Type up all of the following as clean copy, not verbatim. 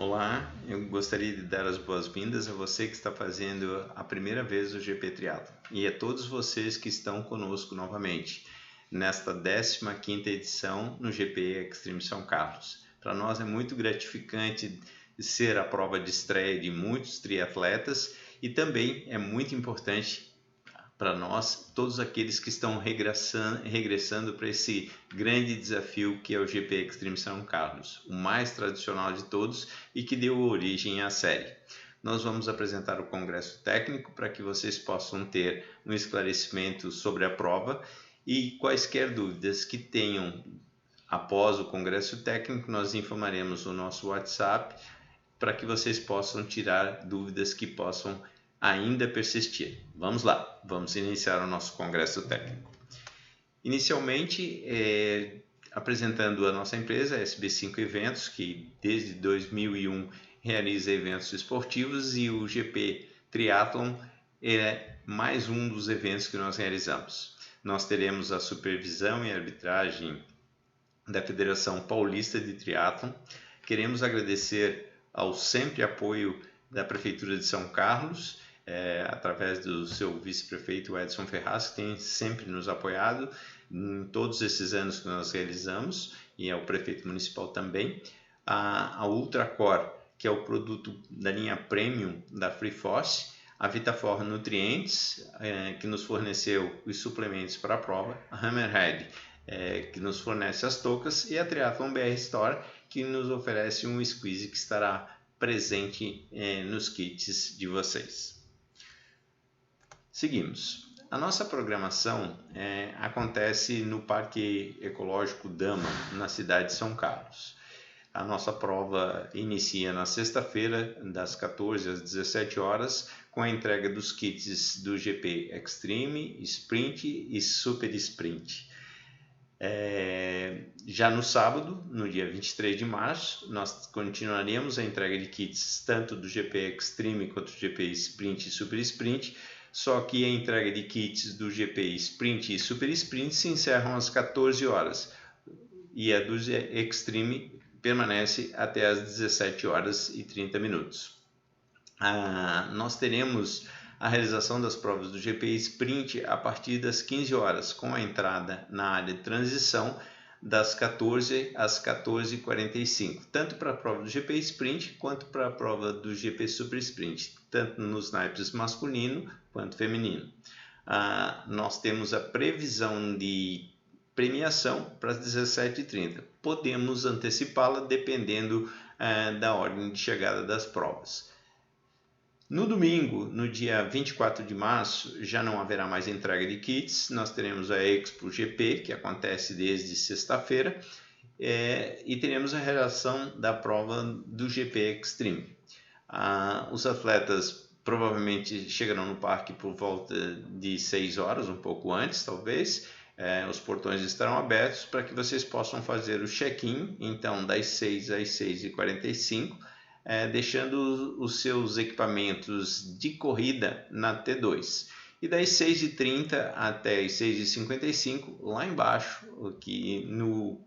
Olá, eu gostaria de dar as boas-vindas a você que está fazendo a primeira vez o GP Triathlon e a todos vocês que estão conosco novamente nesta 15ª edição no GP Extreme São Carlos. Para nós é muito gratificante ser a prova de estreia de muitos triatletas e também é muito importante para nós, todos aqueles que estão regressando para esse grande desafio que é o GP Extreme São Carlos, o mais tradicional de todos e que deu origem à série. Nós vamos apresentar o congresso técnico para que vocês possam ter um esclarecimento sobre a prova e quaisquer dúvidas que tenham após o congresso técnico, nós informaremos o nosso WhatsApp para que vocês possam tirar dúvidas que possam ainda persistir. Vamos lá, vamos iniciar o nosso congresso técnico. Inicialmente, apresentando a nossa empresa, a SB5 Eventos, que desde 2001 realiza eventos esportivos, e o GP Triathlon é mais um dos eventos que nós realizamos. Nós teremos a supervisão e arbitragem da Federação Paulista de Triathlon. Queremos agradecer ao sempre apoio da Prefeitura de São Carlos, através do seu vice-prefeito Edson Ferraz, que tem sempre nos apoiado em todos esses anos que nós realizamos, e é o prefeito municipal também. A Ultracore, que é o produto da linha Premium da FreeForce, a Vitafor Nutrientes, que nos forneceu os suplementos para a prova, a Hammerhead, que nos fornece as toucas, e a Triathlon BR Store, que nos oferece um squeeze que estará presente nos kits de vocês. Seguimos. A nossa programação acontece no Parque Ecológico Dama, na cidade de São Carlos. A nossa prova inicia na sexta-feira, das 14 às 17 horas, com a entrega dos kits do GP Extreme, Sprint e Super Sprint. Já no sábado, no dia 23 de março, nós continuaremos a entrega de kits tanto do GP Extreme quanto do GP Sprint e Super Sprint, só que a entrega de kits do GP Sprint e Super Sprint se encerram às 14 horas e a do Extreme permanece até às 17 horas e 30 minutos. Nós teremos a realização das provas do GP Sprint a partir das 15 horas, com a entrada na área de transição das 14 às 14h45, tanto para a prova do GP Sprint quanto para a prova do GP Super Sprint, tanto nos naipes masculino quanto feminino. Nós temos a previsão de premiação para as 17h30. Podemos antecipá-la dependendo da ordem de chegada das provas. No domingo, no dia 24 de março, já não haverá mais entrega de kits. Nós teremos a Expo GP, que acontece desde sexta-feira, e teremos a realização da prova do GP Extreme. Os atletas provavelmente chegarão no parque por volta de 6 horas, um pouco antes talvez. Os portões estarão abertos para que vocês possam fazer o check-in, então das 6 às 6h45, deixando os seus equipamentos de corrida na T2. E das 6h30 até as 6h55, lá embaixo, aqui no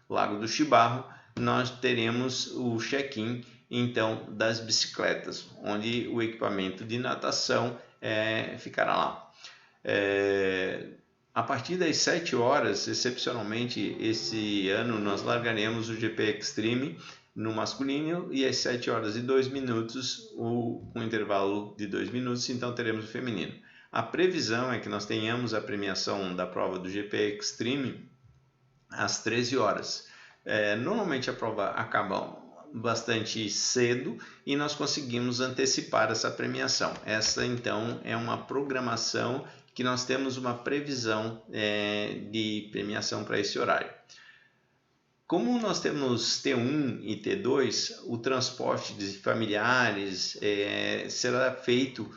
Lago do Chibarro, nós teremos o check-in então das bicicletas, onde o equipamento de natação ficará lá. A partir das 7 horas, excepcionalmente esse ano, nós largaremos o GP Extreme no masculino e às 7 horas e 2 minutos, um intervalo de 2 minutos, então teremos o feminino. A previsão é que nós tenhamos a premiação da prova do GP Extreme às 13 horas. Normalmente a prova acaba bastante cedo e nós conseguimos antecipar essa premiação. Essa então é uma programação que nós temos uma previsão de premiação para esse horário. Como nós temos T1 e T2, o transporte de familiares será feito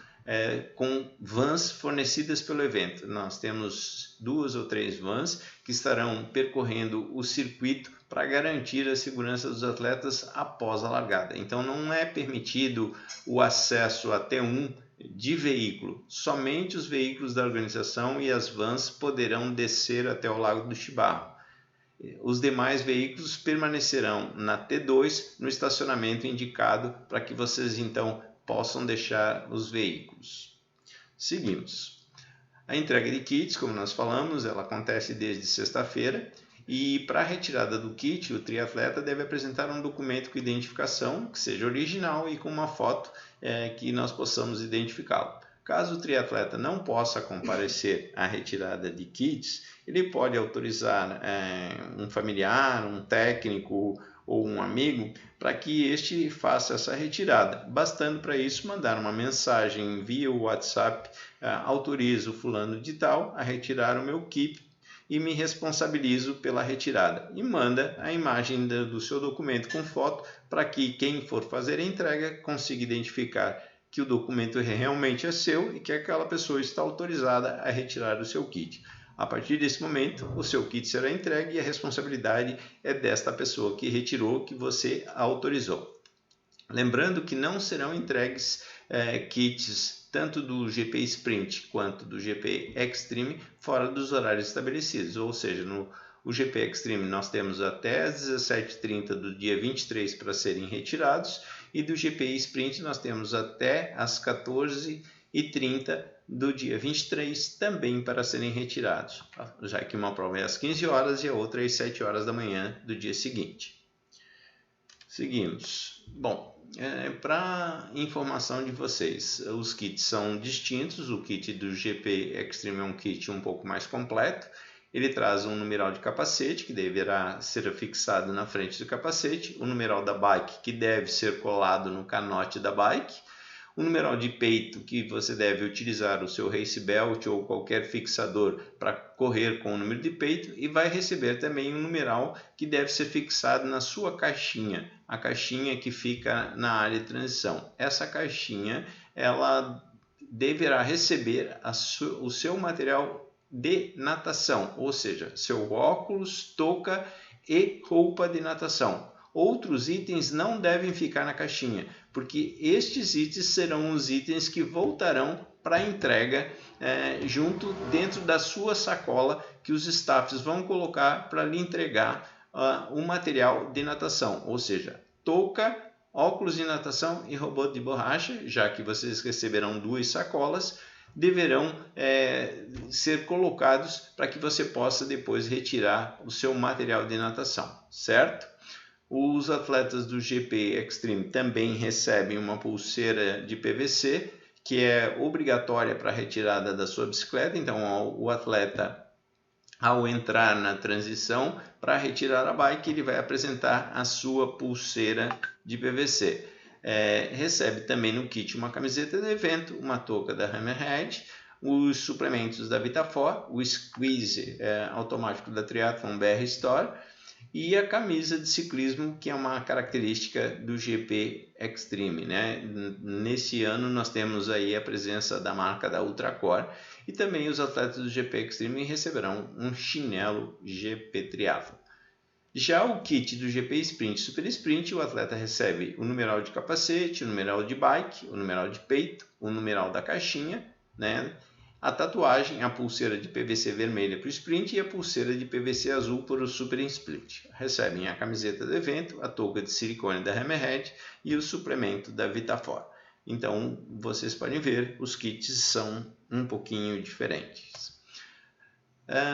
com vans fornecidas pelo evento. Nós temos 2 ou 3 vans que estarão percorrendo o circuito para garantir a segurança dos atletas após a largada. Então não é permitido o acesso a T1 de veículo. Somente os veículos da organização e as vans poderão descer até o Lago do Chibarro. Os demais veículos permanecerão na T2 no estacionamento indicado para que vocês então possam deixar os veículos. Seguimos. A entrega de kits, como nós falamos, ela acontece desde sexta-feira e para a retirada do kit, o triatleta deve apresentar um documento com identificação que seja original e com uma foto que nós possamos identificá-lo. Caso o triatleta não possa comparecer à retirada de kits, ele pode autorizar um familiar, um técnico ou um amigo para que este faça essa retirada, bastando para isso mandar uma mensagem via WhatsApp: autorizo fulano de tal a retirar o meu kit e me responsabilizo pela retirada, e manda a imagem do seu documento com foto para que quem for fazer a entrega consiga identificar que o documento realmente é seu e que aquela pessoa está autorizada a retirar o seu kit. A partir desse momento, o seu kit será entregue e a responsabilidade é desta pessoa que retirou, que você autorizou. Lembrando que não serão entregues kits tanto do GP Sprint quanto do GP Extreme fora dos horários estabelecidos, ou seja, no GP Extreme nós temos até às 17h30 do dia 23 para serem retirados, e do GP Sprint nós temos até às 14h30 do dia 23 também para serem retirados, já que uma prova é às 15 horas e a outra às 7 horas da manhã do dia seguinte. Seguimos. Bom, para informação de vocês, os kits são distintos. O kit do GP Extreme é um kit um pouco mais completo. Ele traz um numeral de capacete que deverá ser fixado na frente do capacete, o numeral da bike que deve ser colado no canote da bike, o numeral de peito que você deve utilizar o seu race belt ou qualquer fixador para correr com o número de peito, e vai receber também um numeral que deve ser fixado na sua caixinha, a caixinha que fica na área de transição. Essa caixinha ela deverá receber o seu material de natação, ou seja, seu óculos, touca e roupa de natação. Outros itens não devem ficar na caixinha, porque estes itens serão os itens que voltarão para entrega junto dentro da sua sacola que os staffs vão colocar para lhe entregar o material de natação, ou seja, touca, óculos de natação e robô de borracha, já que vocês receberão 2 sacolas, deverão ser colocados para que você possa depois retirar o seu material de natação, certo? Os atletas do GP Extreme também recebem uma pulseira de PVC, que é obrigatória para a retirada da sua bicicleta. Então, o atleta, ao entrar na transição para retirar a bike, ele vai apresentar a sua pulseira de PVC. Recebe também no kit uma camiseta de evento, uma touca da Hammerhead, os suplementos da Vitafor, o squeeze automático da Triathlon BR Store e a camisa de ciclismo, que é uma característica do GP Extreme, né? Nesse ano nós temos aí a presença da marca da Ultracore, e também os atletas do GP Extreme receberão um chinelo GP Triathlon. Já o kit do GP Sprint e Super Sprint, o atleta recebe o numeral de capacete, o numeral de bike, o numeral de peito, o numeral da caixinha, né? A tatuagem, a pulseira de PVC vermelha para o Sprint e a pulseira de PVC azul para o Super Sprint. Recebem a camiseta do evento, a touca de silicone da Hammerhead e o suplemento da Vitafor. Então, vocês podem ver, os kits são um pouquinho diferentes.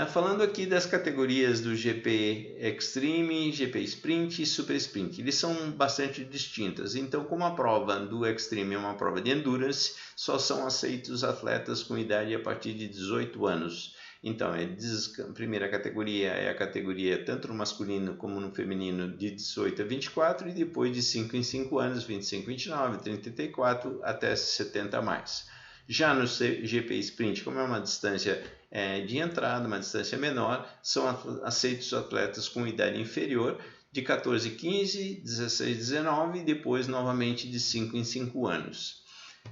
Falando aqui das categorias do GP Extreme, GP Sprint e Super Sprint, eles são bastante distintas. Então, como a prova do Extreme é uma prova de Endurance, só são aceitos atletas com idade a partir de 18 anos. Então, a primeira categoria é a categoria tanto no masculino como no feminino de 18 a 24, e depois de 5 em 5 anos, 25, 29, 34 até 70 a mais. Já no GP Sprint, como é uma distância de entrada, uma distância menor, são aceitos atletas com idade inferior de 14 a 15, 16 a 19 e depois novamente de 5 em 5 anos.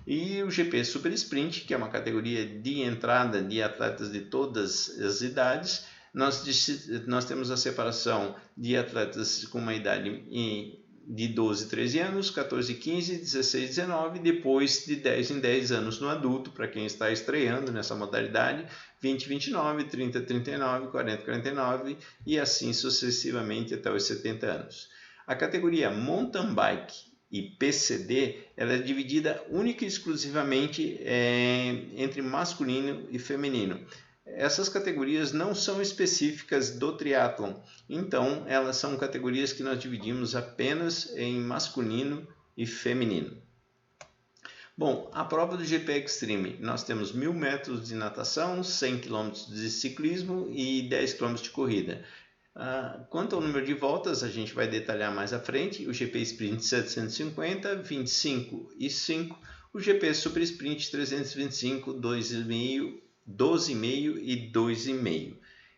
E o GP Super Sprint, que é uma categoria de entrada de atletas de todas as idades, nós temos a separação de atletas com uma idade de 12, 13 anos, 14, 15, 16, 19, depois de 10 em 10 anos no adulto, para quem está estreando nessa modalidade, 20, 29, 30, 39, 40, 49 e assim sucessivamente até os 70 anos. A categoria Mountain Bike e PCD ela é dividida única e exclusivamente entre masculino e feminino. Essas categorias não são específicas do triatlon, então elas são categorias que nós dividimos apenas em masculino e feminino. Bom, a prova do GP Extreme, nós temos 1.000 metros de natação, 100 km de ciclismo e 10 km de corrida. Quanto ao número de voltas, a gente vai detalhar mais à frente. O GP Sprint 750, 25 e 5. O GP Super Sprint 325, 2,5, 12,5 e 2,5.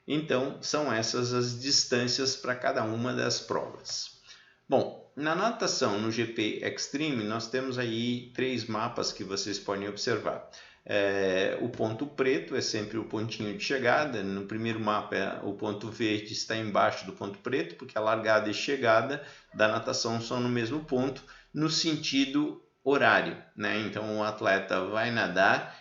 Então, são essas as distâncias para cada uma das provas. Bom, na natação no GP Extreme, nós temos aí 3 mapas que vocês podem observar. O ponto preto é sempre o pontinho de chegada. No primeiro mapa, o ponto verde está embaixo do ponto preto, porque a largada e chegada da natação são no mesmo ponto, no sentido horário, né? Então, o atleta vai nadar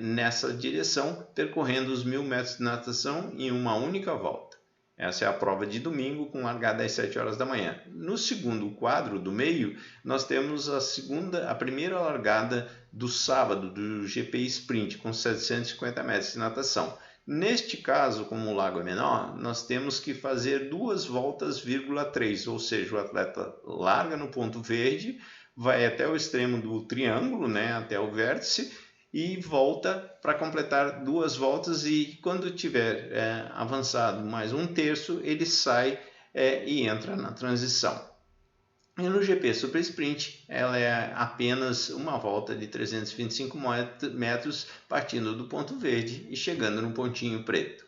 nessa direção, percorrendo os 1.000 metros de natação em uma única volta. Essa é a prova de domingo, com largada às 7 horas da manhã. No segundo quadro do meio, nós temos a primeira largada do sábado, do GP Sprint, com 750 metros de natação. Neste caso, como o lago é menor, nós temos que fazer 2 voltas, 3, ou seja, o atleta larga no ponto verde, vai até o extremo do triângulo, né, até o vértice, e volta para completar 2 voltas, e quando tiver avançado mais 1/3, ele sai e entra na transição. E no GP Super Sprint, ela é apenas uma volta de 325 metros, partindo do ponto verde e chegando no pontinho preto.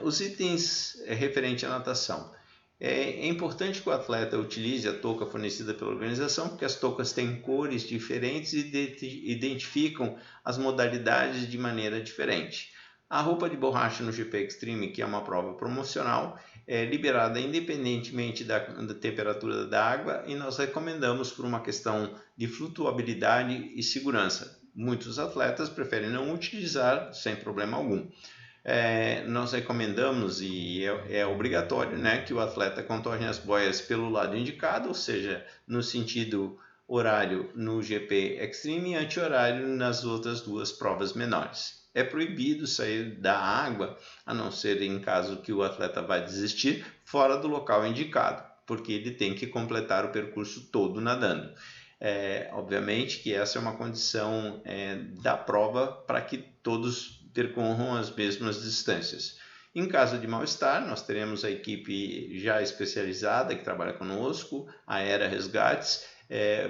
Os itens referentes à natação. É importante que o atleta utilize a touca fornecida pela organização, porque as toucas têm cores diferentes e identificam as modalidades de maneira diferente. A roupa de borracha no GP Extreme, que é uma prova promocional, é liberada independentemente da temperatura da água, e nós recomendamos por uma questão de flutuabilidade e segurança. Muitos atletas preferem não utilizar sem problema algum. Nós recomendamos, e é obrigatório, né, que o atleta contorne as boias pelo lado indicado, ou seja, no sentido horário no GP Extreme e anti-horário nas outras 2 provas menores. É proibido sair da água, a não ser em caso que o atleta vá desistir, fora do local indicado, porque ele tem que completar o percurso todo nadando. Obviamente que essa é uma condição da prova para que todos percorram as mesmas distâncias. Em caso de mal-estar, nós teremos a equipe já especializada que trabalha conosco, a Aera Resgates.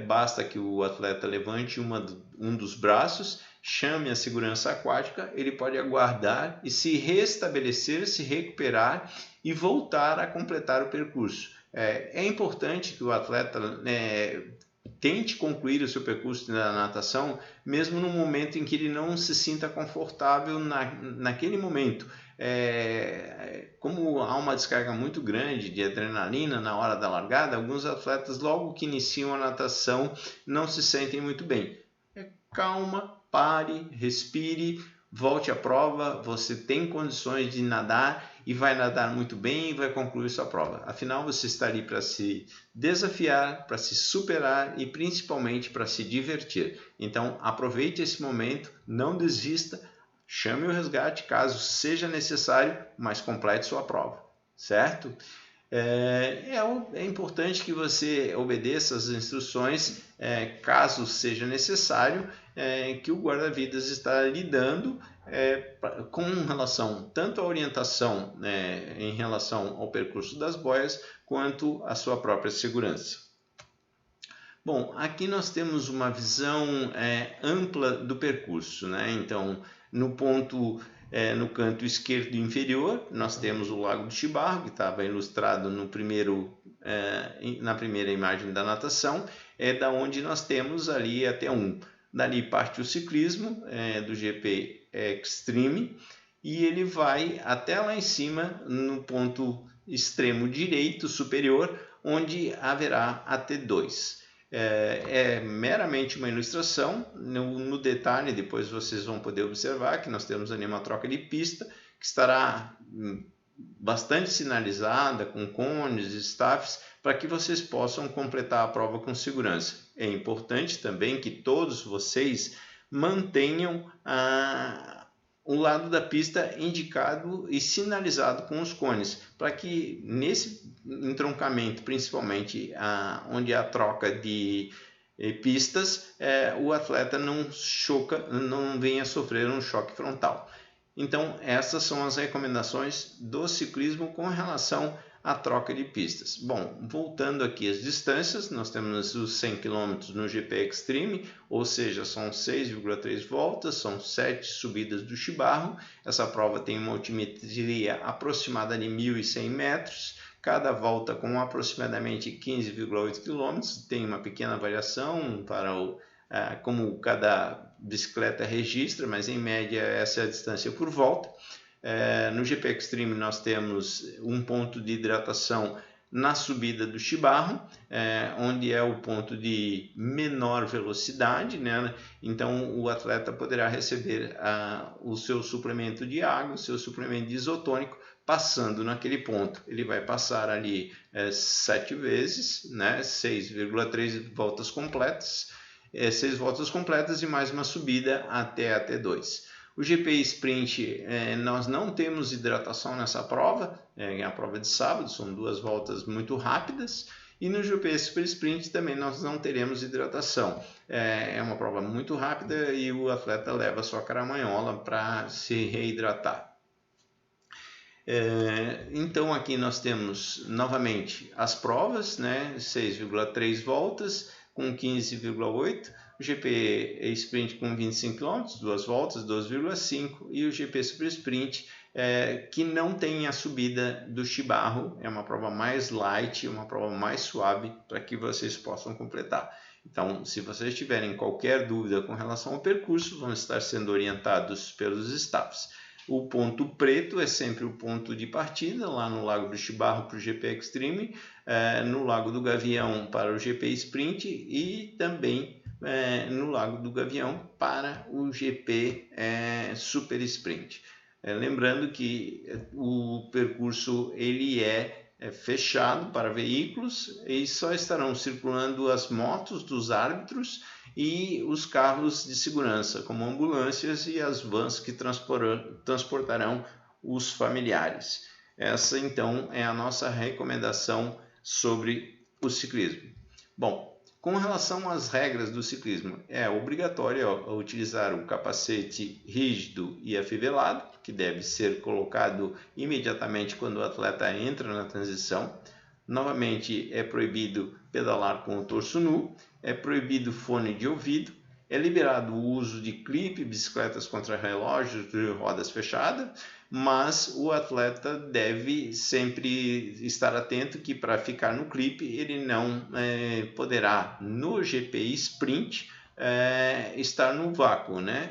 Basta que o atleta levante um dos braços, chame a segurança aquática, ele pode aguardar e se restabelecer, se recuperar e voltar a completar o percurso. É importante que o atleta tente concluir o seu percurso na natação, mesmo no momento em que ele não se sinta confortável naquele momento. Como há uma descarga muito grande de adrenalina na hora da largada, alguns atletas, logo que iniciam a natação, não se sentem muito bem. Calma, pare, respire, volte à prova, você tem condições de nadar e vai nadar muito bem e vai concluir sua prova. Afinal, você está ali para se desafiar, para se superar e principalmente para se divertir. Então, aproveite esse momento, não desista, chame o resgate caso seja necessário, mas complete sua prova, certo? É importante que você obedeça as instruções, caso seja necessário, que o guarda-vidas está lhe dando com relação tanto à orientação em relação ao percurso das boias, quanto à sua própria segurança. Bom, aqui nós temos uma visão ampla do percurso, né? Então, no canto esquerdo inferior, nós temos o Lago do Chibarro, que estava ilustrado na primeira imagem da natação, da onde nós temos ali até Dali parte o ciclismo do GP Extreme, e ele vai até lá em cima, no ponto extremo direito superior, onde haverá a T2. É meramente uma ilustração, no detalhe depois vocês vão poder observar que nós temos ali uma troca de pista que estará bastante sinalizada com cones e staffs para que vocês possam completar a prova com segurança. É importante também que todos vocês mantenham o lado da pista indicado e sinalizado com os cones, para que nesse entroncamento, principalmente onde há troca de pistas, o atleta não venha sofrer um choque frontal. Então, essas são as recomendações do ciclismo com relação à troca de pistas. Bom, voltando aqui às distâncias, nós temos os 100 km no GP Extreme, ou seja, são 6,3 voltas, são 7 subidas do Chibarro. Essa prova tem uma altimetria aproximada de 1.100 metros, cada volta com aproximadamente 15,8 km, tem uma pequena variação para como cada bicicleta registra, mas em média essa é a distância por volta. No GP Extreme nós temos um ponto de hidratação na subida do Chibarro, onde é o ponto de menor velocidade, né? Então o atleta poderá receber o seu suplemento de água, o seu suplemento de isotônico, passando naquele ponto. Ele vai passar ali 7 vezes, né? 6,3 voltas completas, 6 voltas completas e mais uma subida até a T2. O GP Sprint, nós não temos hidratação nessa prova, é a prova de sábado, são 2 voltas muito rápidas, e no GP Super Sprint também nós não teremos hidratação. É uma prova muito rápida e o atleta leva sua caramanhola para se reidratar. Então aqui nós temos novamente as provas, né? 6,3 voltas com 15,8, o GP Sprint com 25 km, 2 voltas, 12,5, e o GP Super Sprint, que não tem a subida do Chibarro, é uma prova mais light, uma prova mais suave para que vocês possam completar. Então, se vocês tiverem qualquer dúvida com relação ao percurso, vão estar sendo orientados pelos staffs. O ponto preto é sempre o ponto de partida, lá no Lago do Chibarro para o GP Extreme, no Lago do Gavião para o GP Sprint e também no Lago do Gavião para o GP Super Sprint. Lembrando que o percurso ele é fechado para veículos e só estarão circulando as motos dos árbitros e os carros de segurança, como ambulâncias e as vans que transportarão os familiares. Essa, então, é a nossa recomendação sobre o ciclismo. Bom, com relação às regras do ciclismo, é obrigatório utilizar o capacete rígido e afivelado, que deve ser colocado imediatamente quando o atleta entra na transição. Novamente, é proibido pedalar com o torso nu, é proibido fone de ouvido, é liberado o uso de clipe, bicicletas contra relógios de rodas fechadas, mas o atleta deve sempre estar atento que para ficar no clipe ele não poderá no GP Sprint estar no vácuo, né?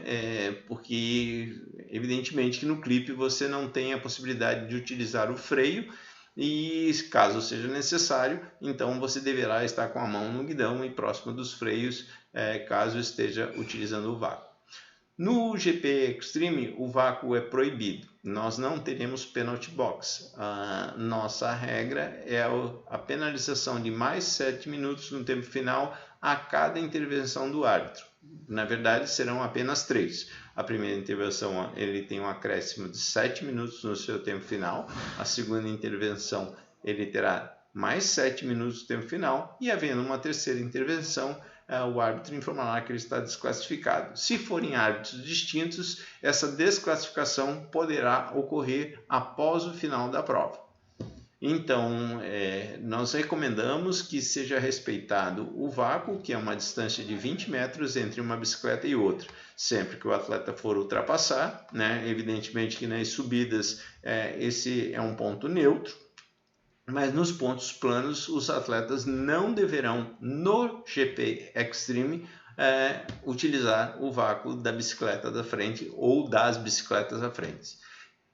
Porque evidentemente que no clipe você não tem a possibilidade de utilizar o freio e caso seja necessário, então você deverá estar com a mão no guidão e próximo dos freios, caso esteja utilizando o vácuo. No GP Extreme, o vácuo é proibido. Nós não teremos penalty box. A nossa regra é a penalização de mais 7 minutos no tempo final a cada intervenção do árbitro. Na verdade, serão apenas 3. A primeira intervenção ele tem um acréscimo de 7 minutos no seu tempo final. A segunda intervenção ele terá mais 7 minutos no tempo final. E havendo uma terceira intervenção, o árbitro informará que ele está desclassificado. Se forem árbitros distintos, essa desclassificação poderá ocorrer após o final da prova. Então, nós recomendamos que seja respeitado o vácuo, que é uma distância de 20 metros entre uma bicicleta e outra. Sempre que o atleta for ultrapassar, né? Evidentemente que nas subidas esse é um ponto neutro, mas nos pontos planos os atletas não deverão, no GP Extreme, utilizar o vácuo da bicicleta da frente ou das bicicletas à frente.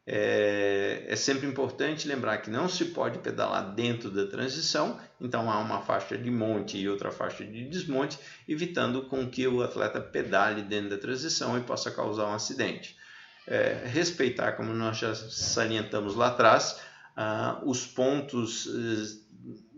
É sempre importante lembrar que não se pode pedalar dentro da transição, então há uma faixa de monte e outra faixa de desmonte, evitando com que o atleta pedale dentro da transição e possa causar um acidente. Respeitar, como nós já salientamos lá atrás, os pontos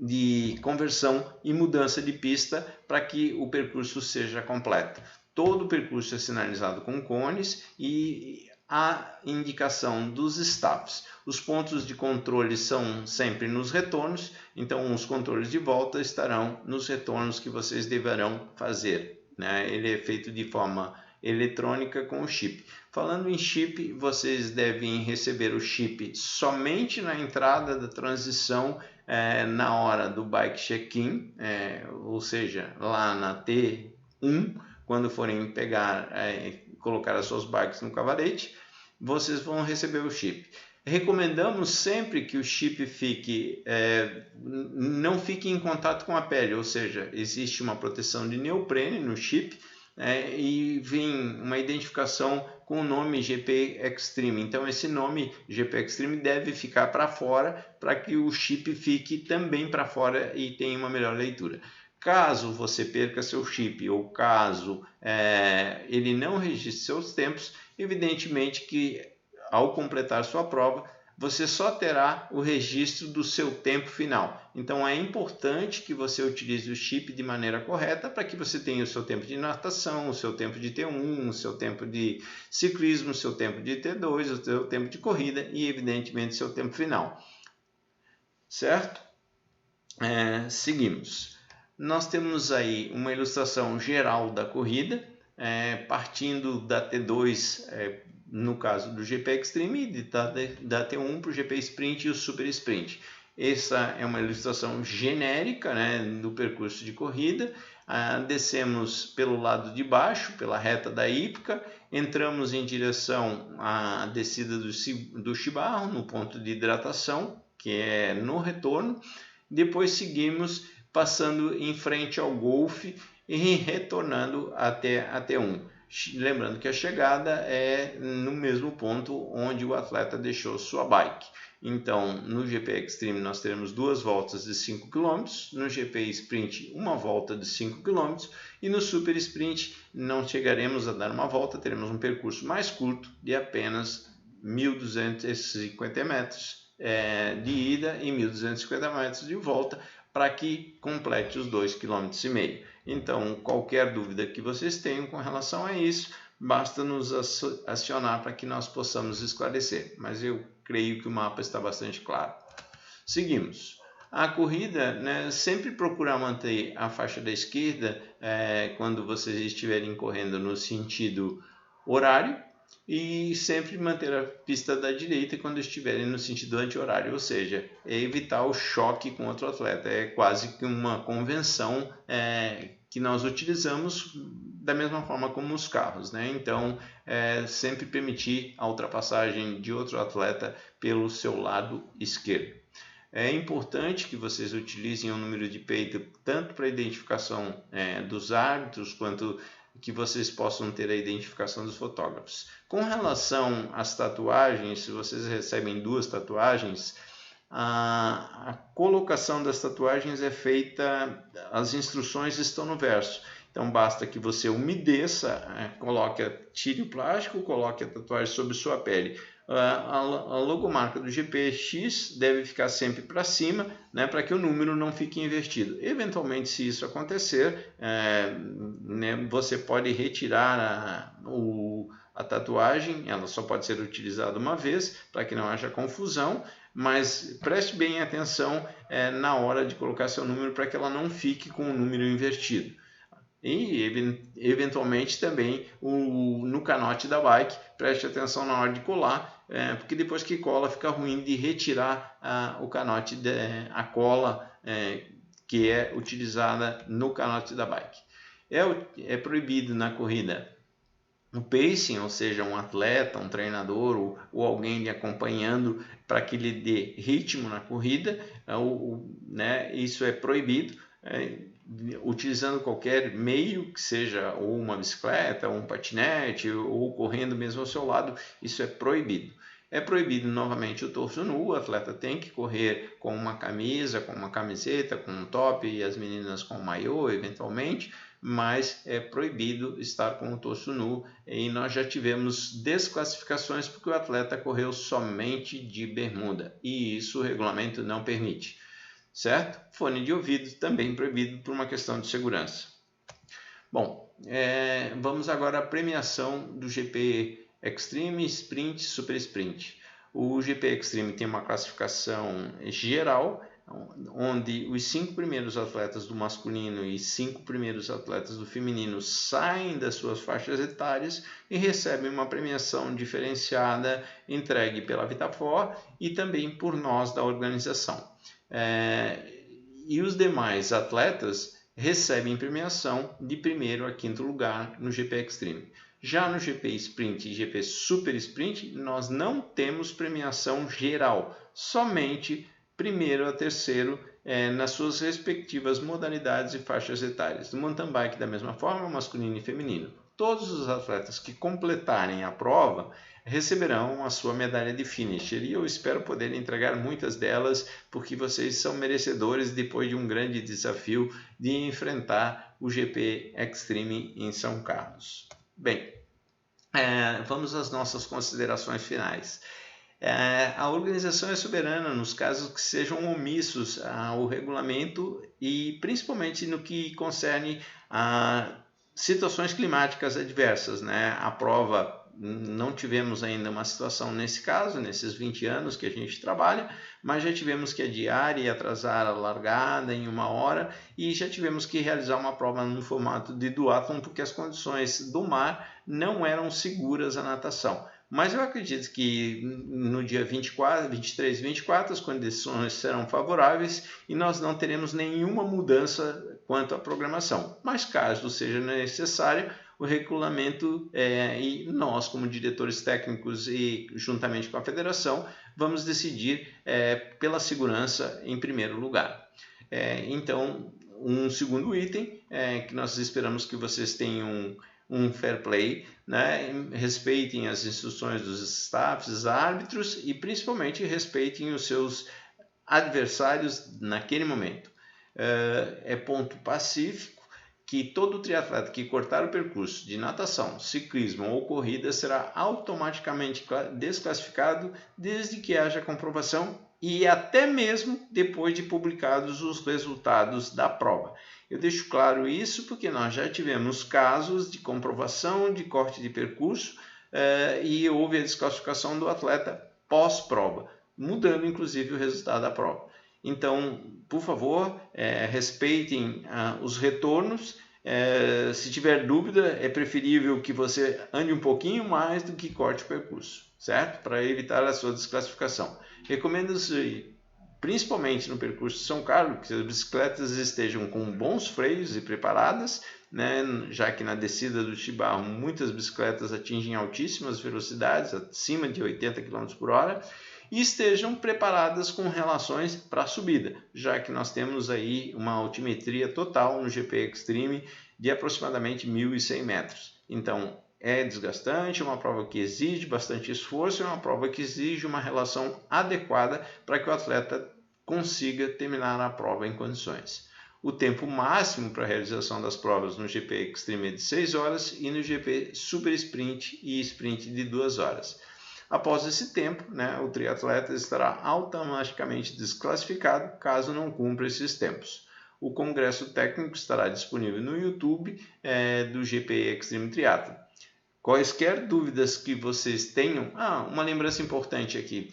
de conversão e mudança de pista para que o percurso seja completo. Todo o percurso é sinalizado com cones e a indicação dos staffs. Os pontos de controle são sempre nos retornos, então os controles de volta estarão nos retornos que vocês deverão fazer, né? Ele é feito de forma eletrônica com o chip. Falando em chip, vocês devem receber o chip somente na entrada da transição, na hora do bike check-in, ou seja, lá na T1, quando forem pegar, colocar as suas bikes no cavalete, vocês vão receber o chip. Recomendamos sempre que o chip não fique em contato com a pele, ou seja, existe uma proteção de neoprene no chip, e vem uma identificação com o nome GP Extreme. Então esse nome GP Extreme deve ficar para fora para que o chip fique também para fora e tenha uma melhor leitura. Caso você perca seu chip ou caso ele não registre seus tempos, evidentemente que ao completar sua prova, você só terá o registro do seu tempo final. Então é importante que você utilize o chip de maneira correta para que você tenha o seu tempo de natação, o seu tempo de T1, o seu tempo de ciclismo, o seu tempo de T2, o seu tempo de corrida e evidentemente o seu tempo final. Certo? Seguimos. Nós temos aí uma ilustração geral da corrida, partindo da T2, no caso do GP Extreme, e da T1 para o GP Sprint e o Super Sprint. Essa é uma ilustração genérica, né, do percurso de corrida. Descemos pelo lado de baixo, pela reta da hípica, entramos em direção à descida do Chibarro, no ponto de hidratação, que é no retorno. Depois seguimos passando em frente ao Golfe e retornando até a T1. Lembrando que a chegada é no mesmo ponto onde o atleta deixou sua bike. Então, no GP Extreme nós teremos 2 voltas de 5 km, no GP Sprint uma volta de 5 km e no Super Sprint não chegaremos a dar uma volta, teremos um percurso mais curto de apenas 1.250 metros de ida e 1.250 metros de volta, para que complete os 2,5 km. Então, qualquer dúvida que vocês tenham com relação a isso, basta nos acionar para que nós possamos esclarecer. Mas eu creio que o mapa está bastante claro. Seguimos. A corrida, né, sempre procurar manter a faixa da esquerda quando vocês estiverem correndo no sentido horário, e sempre manter a pista da direita quando estiverem no sentido anti-horário, ou seja, evitar o choque com outro atleta. É quase que uma convenção que nós utilizamos da mesma forma como os carros, né? Então, sempre permitir a ultrapassagem de outro atleta pelo seu lado esquerdo. É importante que vocês utilizem o número de peito tanto para a identificação dos árbitros, quanto que vocês possam ter a identificação dos fotógrafos. Com relação às tatuagens, se vocês recebem 2 tatuagens, a colocação das tatuagens é feita, as instruções estão no verso. Então basta que você umedeça, tire o plástico, coloque a tatuagem sobre sua pele. A logomarca do GPX deve ficar sempre para cima, né, para que o número não fique invertido. Eventualmente, se isso acontecer, você pode retirar a tatuagem, ela só pode ser utilizada uma vez, para que não haja confusão, mas preste bem atenção na hora de colocar seu número, para que ela não fique com o número invertido. E eventualmente também no canote da bike, preste atenção na hora de colar, porque depois que cola fica ruim de retirar o canote, a cola que é utilizada no canote da bike. É proibido na corrida o pacing, ou seja, um atleta, um treinador ou alguém lhe acompanhando para que lhe dê ritmo na corrida, isso é proibido. Utilizando qualquer meio, que seja ou uma bicicleta, ou um patinete, ou correndo mesmo ao seu lado, isso é proibido. É proibido novamente o torso nu, o atleta tem que correr com uma camisa, com uma camiseta, com um top e as meninas com um maiô eventualmente, mas é proibido estar com o torso nu e nós já tivemos desclassificações porque o atleta correu somente de bermuda e isso o regulamento não permite, certo? Fone de ouvido também proibido por uma questão de segurança. Bom, vamos agora à premiação do GP Extreme, Sprint, Super Sprint. O GP Extreme tem uma classificação geral, onde os 5 primeiros atletas do masculino e 5 primeiros atletas do feminino saem das suas faixas etárias e recebem uma premiação diferenciada entregue pela Vitafor e também por nós da organização. E os demais atletas recebem premiação de 1º a 5º lugar no GP Extreme. Já no GP Sprint e GP Super Sprint, nós não temos premiação geral, somente 1º a 3º nas suas respectivas modalidades e faixas etárias. No mountain bike, da mesma forma, masculino e feminino. Todos os atletas que completarem a prova receberão a sua medalha de finisher e eu espero poder entregar muitas delas porque vocês são merecedores depois de um grande desafio de enfrentar o GP Extreme em São Carlos. Bem, vamos às nossas considerações finais. A organização é soberana nos casos que sejam omissos ao regulamento e principalmente no que concerne a situações climáticas adversas, né? A prova, não tivemos ainda uma situação nesse caso, nesses 20 anos que a gente trabalha, mas já tivemos que adiar e atrasar a largada em 1 hora e já tivemos que realizar uma prova no formato de duatlon porque as condições do mar não eram seguras à natação. Mas eu acredito que no dia 23 e 24 as condições serão favoráveis e nós não teremos nenhuma mudança quanto à programação. Mas caso seja necessário, o regulamento e nós, como diretores técnicos e juntamente com a federação, vamos decidir pela segurança em primeiro lugar. Então, um segundo item que nós esperamos que vocês tenham um fair play, né? Respeitem as instruções dos staffs, árbitros e principalmente respeitem os seus adversários naquele momento. Ponto pacífico que todo triatleta que cortar o percurso de natação, ciclismo ou corrida será automaticamente desclassificado desde que haja comprovação e até mesmo depois de publicados os resultados da prova. Eu deixo claro isso porque nós já tivemos casos de comprovação de corte de percurso e houve a desclassificação do atleta pós-prova, mudando inclusive o resultado da prova. Então, por favor, respeitem os retornos. Se tiver dúvida, é preferível que você ande um pouquinho mais do que corte o percurso, certo? Para evitar a sua desclassificação. Recomendo-se, principalmente no percurso de São Carlos, que as bicicletas estejam com bons freios e preparadas, né? Já que na descida do Chibarro muitas bicicletas atingem altíssimas velocidades, acima de 80 km por hora, e estejam preparadas com relações para a subida, já que nós temos aí uma altimetria total no GP Extreme de aproximadamente 1.100 metros. Então, é desgastante, é uma prova que exige bastante esforço, é uma prova que exige uma relação adequada para que o atleta consiga terminar a prova em condições. O tempo máximo para a realização das provas no GP Extreme é de 6 horas e no GP Super Sprint e Sprint de 2 horas. Após esse tempo, né, o triatleta estará automaticamente desclassificado caso não cumpra esses tempos. O congresso técnico estará disponível no YouTube do GP Extreme Triathlon. Quaisquer dúvidas que vocês tenham, uma lembrança importante aqui,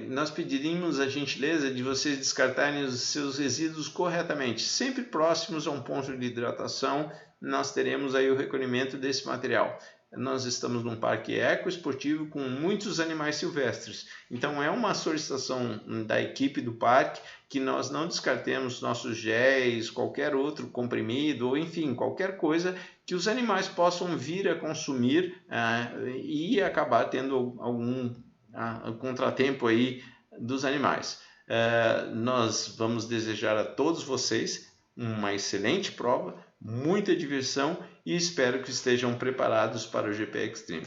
nós pediremos a gentileza de vocês descartarem os seus resíduos corretamente, sempre próximos a um ponto de hidratação, nós teremos aí o recolhimento desse material. Nós estamos num parque ecoesportivo com muitos animais silvestres, então é uma solicitação da equipe do parque que nós não descartemos nossos géis, qualquer outro comprimido ou enfim, qualquer coisa que os animais possam vir a consumir e acabar tendo algum contratempo aí dos animais. Nós vamos desejar a todos vocês uma excelente prova, muita diversão e espero que estejam preparados para o GP Extreme.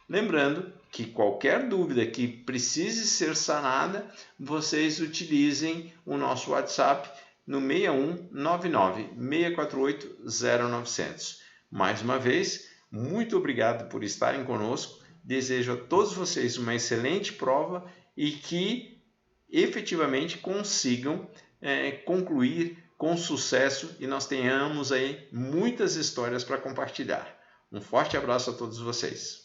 Lembrando que qualquer dúvida que precise ser sanada, vocês utilizem o nosso WhatsApp no 61 99 648 0900. Mais uma vez, muito obrigado por estarem conosco. Desejo a todos vocês uma excelente prova e que efetivamente consigam concluir com sucesso e nós tenhamos aí muitas histórias para compartilhar. Um forte abraço a todos vocês.